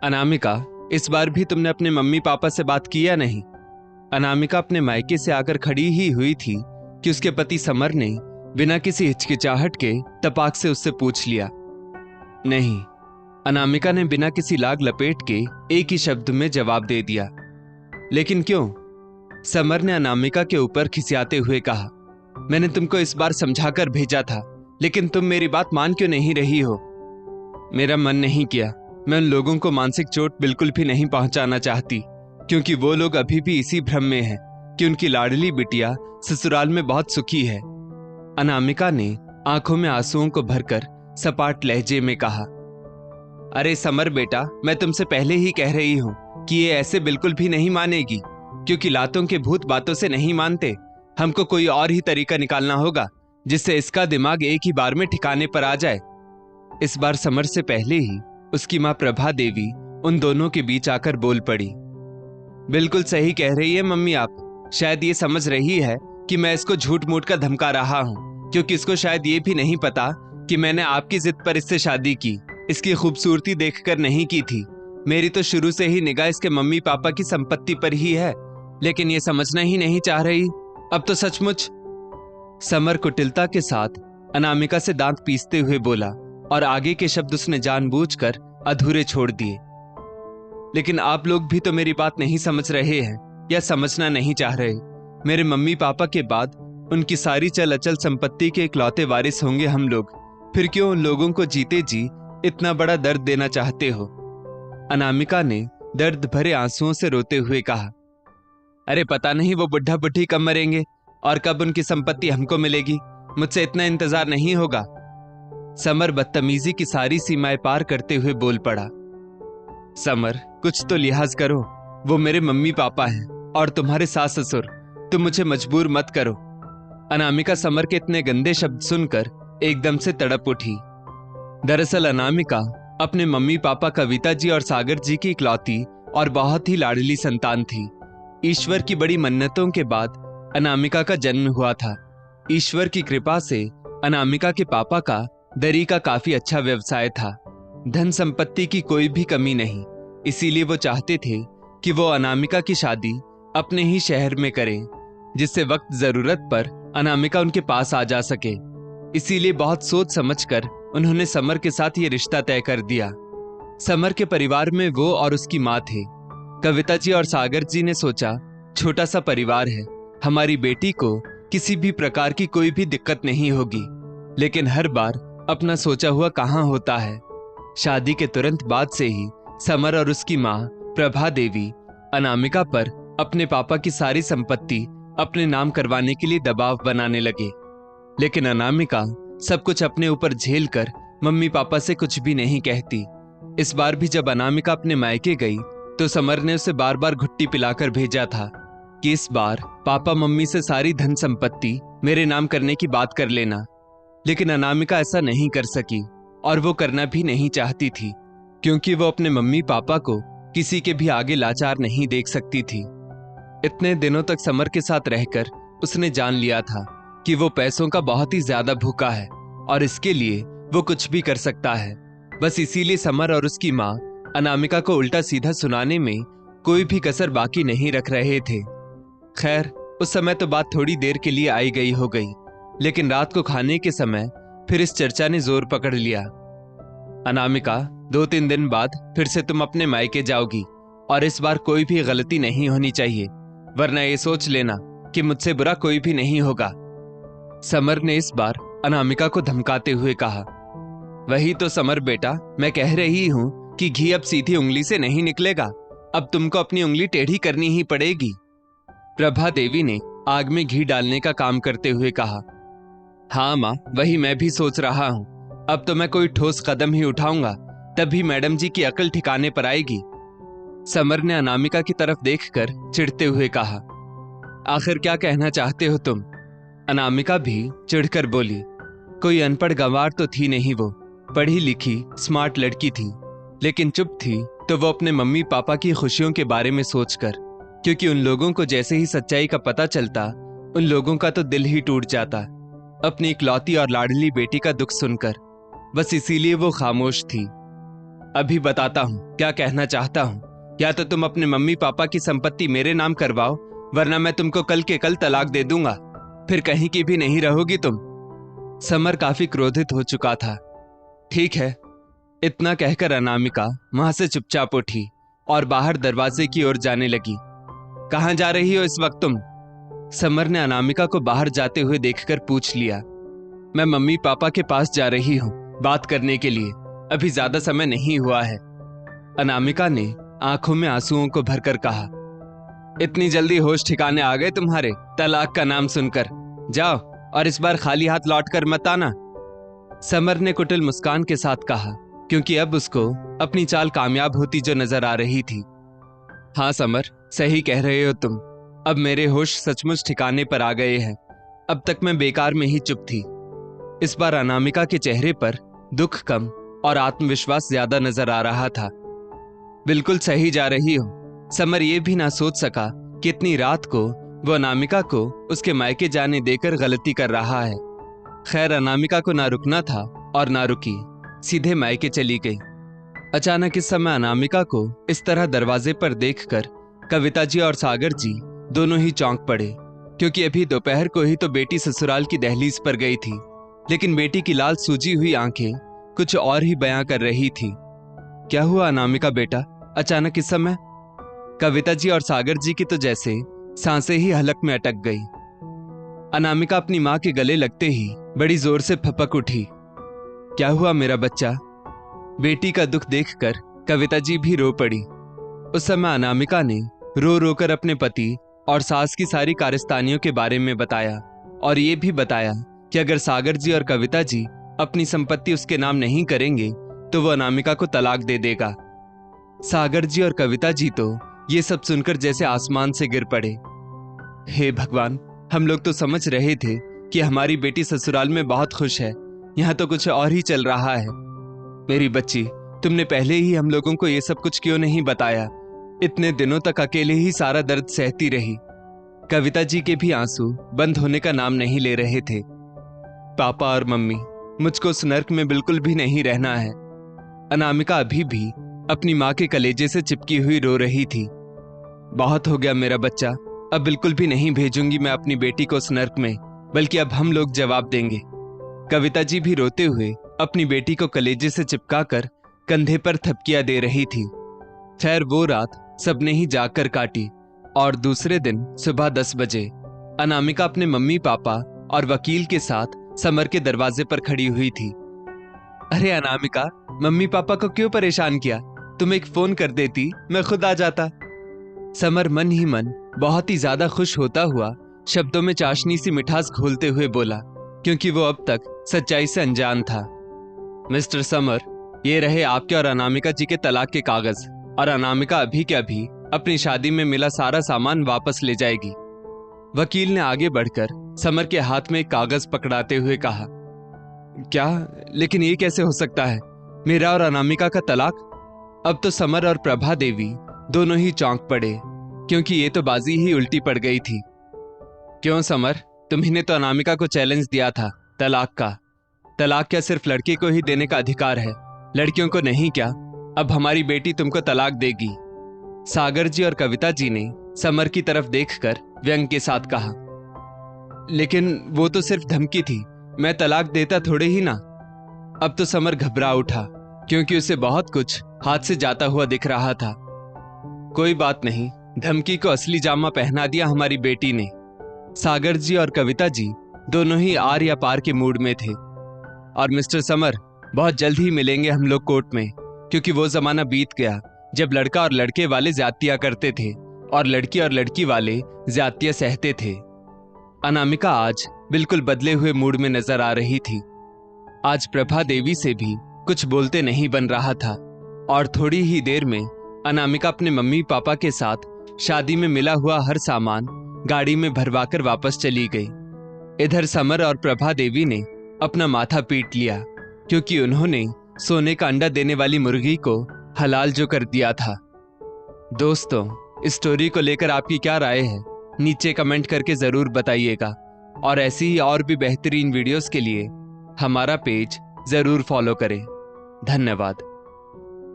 अनामिका, इस बार भी तुमने अपने मम्मी पापा से बात की या नहीं? अनामिका अपने मायके से आकर खड़ी ही हुई थी कि उसके पति समर ने बिना किसी हिचकिचाहट के तपाक से उससे पूछ लिया। नहीं, अनामिका ने बिना किसी लाग लपेट के एक ही शब्द में जवाब दे दिया। लेकिन क्यों? समर ने अनामिका के ऊपर खिसियाते हुए कहा। मैंने तुमको इस बार समझाकर भेजा था, लेकिन तुम मेरी बात मान क्यों नहीं रही हो? मेरा मन नहीं किया। मैं उन लोगों को मानसिक चोट बिल्कुल भी नहीं पहुंचाना चाहती, क्योंकि वो लोग अभी भी इसी भ्रम में हैं कि उनकी लाडली बिटिया ससुराल में बहुत सुखी है। अनामिका ने आंखों में आंसुओं को भरकर सपाट लहजे में कहा। अरे समर बेटा, मैं तुमसे पहले ही कह रही हूं कि ये ऐसे बिल्कुल भी नहीं मानेगी, क्योंकि लातों के भूत बातों से नहीं मानते। हमको कोई और ही तरीका निकालना होगा जिससे इसका दिमाग एक ही बार में ठिकाने पर आ जाए। इस बार समर से पहले ही उसकी मां प्रभा देवी उन दोनों के बीच आकर बोल पड़ी। बिल्कुल सही कह रही है मम्मी आप। शायद ये समझ रही है कि मैं इसको झूठ मूठ कर धमका रहा हूं, क्योंकि इसको शायद ये भी नहीं पता कि मैंने आपकी जिद पर इससे शादी की, इसकी खूबसूरती देखकर नहीं की थी। मेरी तो शुरू से ही निगाह इसके मम्मी पापा की संपत्ति पर ही है, लेकिन ये समझना ही नहीं चाह रही। अब तो सचमुच। समर कुटिलता के साथ अनामिका से दांत पीसते हुए बोला, और आगे के शब्द उसने जानबूझकर अधूरे छोड़ दिए। लेकिन आप लोग भी तो मेरी बात नहीं समझ रहे हैं या समझना नहीं चाह रहे। मेरे मम्मी पापा के बाद उनकी सारी चल अचल संपत्ति के इकलौते वारिस होंगे हम लोग। फिर क्यों उन लोगों को जीते जी इतना बड़ा दर्द देना चाहते हो? अनामिका ने दर्द भरे आंसुओं से रोते हुए कहा। अरे पता नहीं वो बुढ़ा बुढ़ी कब मरेंगे और कब उनकी संपत्ति हमको मिलेगी। मुझसे इतना इंतजार नहीं होगा। समर बदतमीजी की सारी सीमाएं पार करते हुए बोल पड़ा। समर, कुछ तो लिहाज करो। वो मेरे मम्मी पापा हैं और तुम्हारे सास ससुर। तुम मुझे मजबूर मत करो। अनामिका समर के इतने गंदे शब्द सुनकर एकदम से तड़प उठी। दरअसल अनामिका अपने मम्मी पापा कविता जी और सागर जी की इकलौती और बहुत ही लाडली संतान थी। ईश्वर की बड़ी मन्नतों के बाद अनामिका का जन्म हुआ था। ईश्वर की कृपा से अनामिका के पापा का दरी का काफी अच्छा व्यवसाय था। धन संपत्ति की कोई भी कमी नहीं। इसीलिए वो चाहते थे कि वो अनामिका की शादी अपने ही शहर में करें, जिससे वक्त जरूरत पर अनामिका उनके पास आ जा सके। इसीलिए बहुत सोच समझकर उन्होंने समर के साथ ये रिश्ता तय कर दिया। समर के परिवार में वो और उसकी माँ थे। कविता जी और सागर जी ने सोचा, छोटा सा परिवार है, हमारी बेटी को किसी भी प्रकार की कोई भी दिक्कत नहीं होगी। लेकिन हर बार अपना सोचा हुआ कहां होता है। शादी के तुरंत बाद से ही समर और उसकी मां प्रभा देवी अनामिका पर अपने पापा की सारी संपत्ति अपने नाम करवाने के लिए दबाव बनाने लगे। लेकिन अनामिका सब कुछ अपने ऊपर झेल कर मम्मी पापा से कुछ भी नहीं कहती। इस बार भी जब अनामिका अपने मायके गई तो समर ने उसे बार बार घुट्टी पिलाकर भेजा था कि इस बार पापा मम्मी से सारी धन संपत्ति मेरे नाम करने की बात कर लेना। लेकिन अनामिका ऐसा नहीं कर सकी और वो करना भी नहीं चाहती थी, क्योंकि वो अपने मम्मी पापा को किसी के भी आगे लाचार नहीं देख सकती थी। इतने दिनों तक समर के साथ रहकर उसने जान लिया था कि वो पैसों का बहुत ही ज्यादा भूखा है और इसके लिए वो कुछ भी कर सकता है। बस इसीलिए समर और उसकी माँ अनामिका को उल्टा सीधा सुनाने में कोई भी कसर बाकी नहीं रख रहे थे। खैर, उस समय तो बात थोड़ी देर के लिए आई गई हो गई, लेकिन रात को खाने के समय फिर इस चर्चा ने जोर पकड़ लिया। अनामिका, 2-3 दिन बाद फिर से तुम अपने मायके जाओगी और इस बार कोई भी गलती नहीं होनी चाहिए, वरना ये सोच लेना कि मुझसे बुरा कोई भी नहीं होगा। समर ने इस बार अनामिका को धमकाते हुए कहा। वही तो समर बेटा, मैं कह रही हूं कि घी अब सीधी उंगली से नहीं निकलेगा। अब तुमको अपनी उंगली टेढ़ी करनी ही पड़ेगी। प्रभा देवी ने आग में घी डालने का काम करते हुए कहा। हाँ माँ, वही मैं भी सोच रहा हूँ। अब तो मैं कोई ठोस कदम ही उठाऊंगा, तभी मैडम जी की अकल ठिकाने पर आएगी। समर ने अनामिका की तरफ देखकर चिढ़ते हुए कहा। आखिर क्या कहना चाहते हो तुम? अनामिका भी चिढ़कर बोली। कोई अनपढ़ गंवार तो थी नहीं, वो पढ़ी लिखी स्मार्ट लड़की थी, लेकिन चुप थी तो वो अपने मम्मी पापा की खुशियों के बारे में सोचकर, क्योंकि उन लोगों को जैसे ही सच्चाई का पता चलता उन लोगों का तो दिल ही टूट जाता, अपनी इकलौती और लाडली बेटी का दुख सुनकर। बस इसीलिए वो खामोश थी। अभी बताता हूँ क्या कहना चाहता हूँ। या तो तुम अपने मम्मी पापा की संपत्ति मेरे नाम करवाओ, वरना मैं तुमको कल के कल तलाक दे दूंगा, फिर कहीं की भी नहीं रहोगी तुम। समर काफी क्रोधित हो चुका था। ठीक है, इतना कहकर अनामिका वहां से चुपचाप उठी और बाहर दरवाजे की ओर जाने लगी। कहां जा रही हो इस वक्त तुम? समर ने अनामिका को बाहर जाते हुए देखकर पूछ लिया। मैं मम्मी पापा के पास जा रही हूँ बात करने के लिए, अभी ज्यादा समय नहीं हुआ है। अनामिका ने आंखों में आंसुओं को भरकर कहा। इतनी जल्दी होश ठिकाने आ गए तुम्हारे तलाक का नाम सुनकर? जाओ और इस बार खाली हाथ लौट कर मत आना। समर ने कुटिल मुस्कान के साथ कहा, क्योंकि अब उसको अपनी चाल कामयाब होती जो नजर आ रही थी। हाँ समर, सही कह रहे हो तुम। अब मेरे होश सचमुच ठिकाने पर आ गए हैं। अब तक मैं बेकार में ही चुप थी। इस बार अनामिका के चेहरे पर दुख कम और आत्मविश्वास ज्यादा नजर आ रहा था। बिल्कुल सही जा रही हो। समर ये भी ना सोच सका कि इतनी रात को वो अनामिका को उसके मायके जाने देकर गलती कर रहा है। खैर, अनामिका को ना रुकना था और ना रुकी, सीधे मायके चली गई। अचानक इस समय अनामिका को इस तरह दरवाजे पर देखकर कविता जी और सागर जी दोनों ही चौंक पड़े, क्योंकि अभी दोपहर को ही तो बेटी ससुराल की दहलीज पर गई थी, लेकिन बेटी की लाल सूजी हुई आंखें कुछ और ही बयां कर रही थी। क्या हुआ अनामिका बेटा, अचानक इस समय? कविता जी और सागर जी की तो जैसे सांसें ही हलक में अटक गई। अनामिका अपनी मां के गले लगते ही बड़ी जोर से फपक उठी। क्या हुआ मेरा बच्चा? बेटी का दुख देखकर कविता जी भी रो पड़ी। उस समय अनामिका ने रो रो कर अपने पति और सास की सारी कारस्तानियों के बारे में बताया, और ये भी बताया कि अगर सागर जी और कविता जी अपनी संपत्ति उसके नाम नहीं करेंगे तो वो अनामिका को तलाक दे देगा। सागर जी और कविता जी तो ये सब सुनकर जैसे आसमान से गिर पड़े। हे भगवान, हम लोग तो समझ रहे थे कि हमारी बेटी ससुराल में बहुत खुश है, यहाँ तो कुछ और ही चल रहा है। मेरी बच्ची, तुमने पहले ही हम लोगों को ये सब कुछ क्यों नहीं बताया? इतने दिनों तक अकेले ही सारा दर्द सहती रही। कविता जी के भी आंसू बंद होने का नाम नहीं ले रहे थे। पापा और मम्मी, मुझको उस नर्क में बिल्कुल भी नहीं रहना है। अनामिका अभी भी अपनी माँ के कलेजे से चिपकी हुई रो रही थी। बहुत हो गया मेरा बच्चा, अब बिल्कुल भी नहीं भेजूंगी मैं अपनी बेटी को उस नर्क में, बल्कि अब हम लोग जवाब देंगे। कविता जी भी रोते हुए अपनी बेटी को कलेजे से चिपकाकर कंधे पर थपकियां दे रही थी। खैर, वो रात सबने ही जाकर काटी और दूसरे दिन सुबह 10 बजे अनामिका अपने मम्मी पापा और वकील के साथ समर के दरवाजे पर खड़ी हुई थी। अरे अनामिका, मम्मी पापा को क्यों परेशान किया? तुम एक फोन कर देती, मैं खुद आ जाता। समर मन ही मन बहुत ही ज्यादा खुश होता हुआ शब्दों में चाशनी सी मिठास घोलते हुए बोला, क्योंकि वो अब तक सच्चाई से अनजान था। मिस्टर समर, ये रहे आपके और अनामिका जी के तलाक के कागज, और अनामिका अभी के अभी अपनी शादी में मिला सारा सामान वापस ले जाएगी। वकील ने आगे बढ़कर समर के हाथ में एक कागज पकड़ाते हुए कहा। क्या? लेकिन ये कैसे हो सकता है? मेरा और अनामिका का तलाक? अब तो समर और प्रभा देवी दोनों ही चौंक पड़े, क्योंकि ये तो बाजी ही उल्टी पड़ गई थी। क्यों समर, तुम्ही ने तो अनामिका को चैलेंज दिया था तलाक का। तलाक क्या सिर्फ लड़के को ही देने का अधिकार है, लड़कियों को नहीं क्या? अब हमारी बेटी तुमको तलाक देगी। सागर जी और कविता जी ने समर की तरफ देखकर व्यंग के साथ कहा। लेकिन वो तो सिर्फ धमकी थी, मैं तलाक देता थोड़े ही ना। अब तो समर घबरा उठा, क्योंकि उसे बहुत कुछ हाथ से जाता हुआ दिख रहा था। कोई बात नहीं, धमकी को असली जामा पहना दिया हमारी बेटी ने। सागर जी और कविता जी दोनों ही आर या पार के मूड में थे। और मिस्टर समर, बहुत जल्द ही मिलेंगे हम लोग कोर्ट में, क्योंकि वो जमाना बीत गया जब लड़का और लड़के वाले ज्यादतियां करते थे और लड़की वाले ज्यादतियां सहते थे। अनामिका आज बिल्कुल बदले हुए मूड में नजर आ रही थी। आज प्रभा देवी से भी कुछ बोलते नहीं बन रहा था, और थोड़ी ही देर में अनामिका अपने मम्मी पापा के साथ शादी में मिला हुआ हर सामान गाड़ी में भरवाकर वापस चली गई। इधर समर और प्रभा देवी ने अपना माथा पीट लिया, क्योंकि उन्होंने सोने का अंडा देने वाली मुर्गी को हलाल जो कर दिया था। दोस्तों, इस स्टोरी को लेकर आपकी क्या राय है? नीचे कमेंट करके जरूर बताइएगा, और ऐसी ही और भी बेहतरीन वीडियोस के लिए हमारा पेज जरूर फॉलो करें। धन्यवाद।